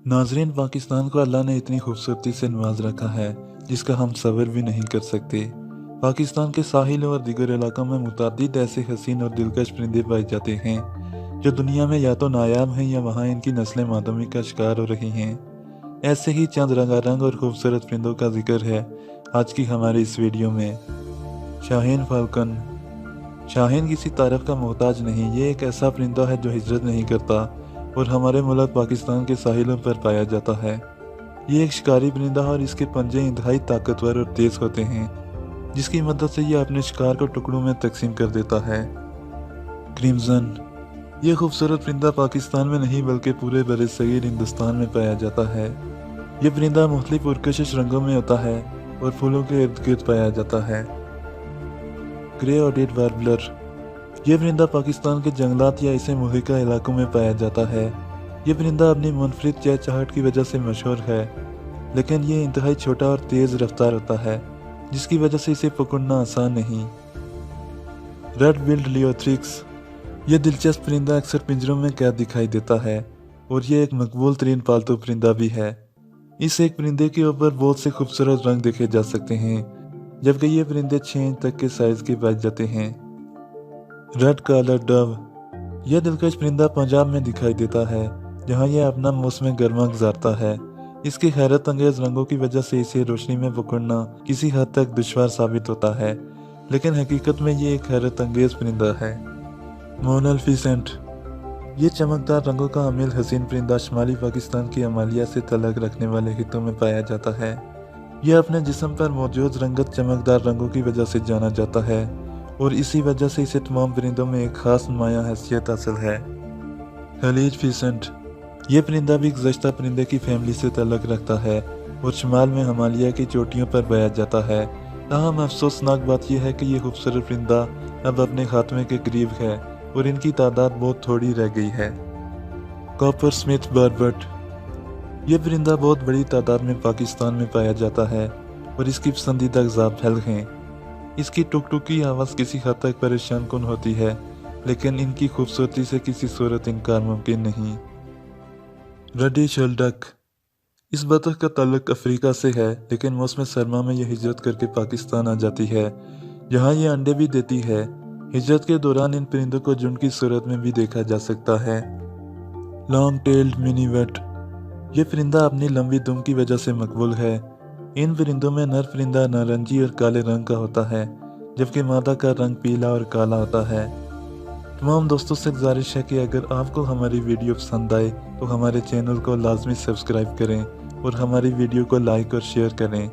नाजरीन, पाकिस्तान को अल्लाह ने इतनी खूबसूरती से नवाज रखा है जिसका हम सब्र भी नहीं कर सकते। पाकिस्तान के साहिलों और दीगर इलाकों में मुतअद्दिद ऐसे हसीन और दिलकश परिंदे पाए जाते हैं जो दुनिया में या तो नायाब हैं या वहाँ इनकी नस्लें मातमी का शिकार हो रही हैं। ऐसे ही चंद रंगारंग और खूबसूरत परिंदों का जिक्र है आज की हमारी इस वीडियो में। शाहीन फाल्कन। शाहीन किसी तारीफ का मोहताज नहीं, ये एक ऐसा परिंदा है जो हिजरत नहीं करता और हमारे मुल्क पाकिस्तान के साहिलों पर पाया जाता है। ये एक शिकारी परिंदा है और इसके पंजे इंतहाई ताकतवर और तेज होते हैं, जिसकी मदद से ये अपने शिकार को टुकड़ों में तकसीम कर देता है। क्रिम्जन। ये खूबसूरत परिंदा पाकिस्तान में नहीं बल्कि पूरे बरसगीर हिंदुस्तान में पाया जाता है। ये परिंदा मुख्तलिफ पुरकशिश रंगों में होता है और फूलों के इर्द गिर्द पाया जाता है। Grey hooded warbler. ये परिंदा पाकिस्तान के जंगलात या इसे मुल्का इलाकों में पाया जाता है। ये परिंदा अपनी मुनफरिद चहचहाहट की वजह से मशहूर है, लेकिन ये इंतहाई छोटा और तेज़ रफ्तार होता है, जिसकी वजह से इसे पकड़ना आसान नहीं। Red billed leiothrix. ये दिलचस्प परिंदा अक्सर पिंजरों में कैद दिखाई देता है और ये एक मकबूल तरीन पालतू परिंदा भी है। इस एक परिंदे के ऊपर बहुत से खूबसूरत रंग देखे जा सकते हैं, जबकि ये परिंदे 6 इंच तक के साइज के पाए जाते हैं। Red collar dove. यह दिलकश परिंदा पंजाब में दिखाई देता है, जहां यह अपना मौसम गर्मा गुजारता है। इसके हैरत अंगेज रंगों की वजह से इसे रोशनी में पकड़ना किसी हद तक दुश्वार साबित होता है, लेकिन हकीकत में ये एक हैरत अंगेज परिंदा है। मोनल फिसेंट। ये चमकदार रंगों का अमील हसीन परिंदा शुमाली पाकिस्तान की अमालिया से तल्लुक़ रखने वाले खित्तों में पाया जाता है। यह अपने जिस्म पर मौजूद रंगत चमकदार रंगों की वजह से जाना जाता है और इसी वजह से इसे तमाम परिंदों में एक खास नुमाया हैसियत हासिल है। खलीज फिसेंट। ये परिंदा भी गुज़श्ता परिंदे की फैमिली से तल्लुक़ रखता है और शुमाल में हिमालय की चोटियों पर पाया जाता है। ताहम अफसोसनाक बात यह है कि यह खूबसूरत परिंदा अब अपने खात्मे के करीब है और इनकी तादाद बहुत थोड़ी रह गई है। Coppersmith barbet. यह परिंदा बहुत बड़ी तादाद में पाकिस्तान में पाया जाता है और इसकी पसंदीदा ग़िज़ा फल हैं। इसकी टुक-टुकी आवाज़ किसी हद तक परेशान कुन होती है, लेकिन इनकी खूबसूरती से किसी सूरत इनकार मुमकिन नहीं। रेडी शोल्डक। इस बतख का ताल्लुक अफ्रीका से है, लेकिन मौसम सरमा में यह हिजरत करके पाकिस्तान आ जाती है, जहां ये अंडे भी देती है। हिजरत के दौरान इन परिंदों को झुंड की सूरत में भी देखा जा सकता है। Long tailed minivet. यह परिंदा अपनी लंबी दुम की वजह से मकबूल है। इन परिंदों में नर परिंदा नारंगी और काले रंग का होता है, जबकि मादा का रंग पीला और काला होता है। तमाम दोस्तों से गुजारिश है कि अगर आपको हमारी वीडियो पसंद आए तो हमारे चैनल को लाजमी सब्सक्राइब करें और हमारी वीडियो को लाइक और शेयर करें।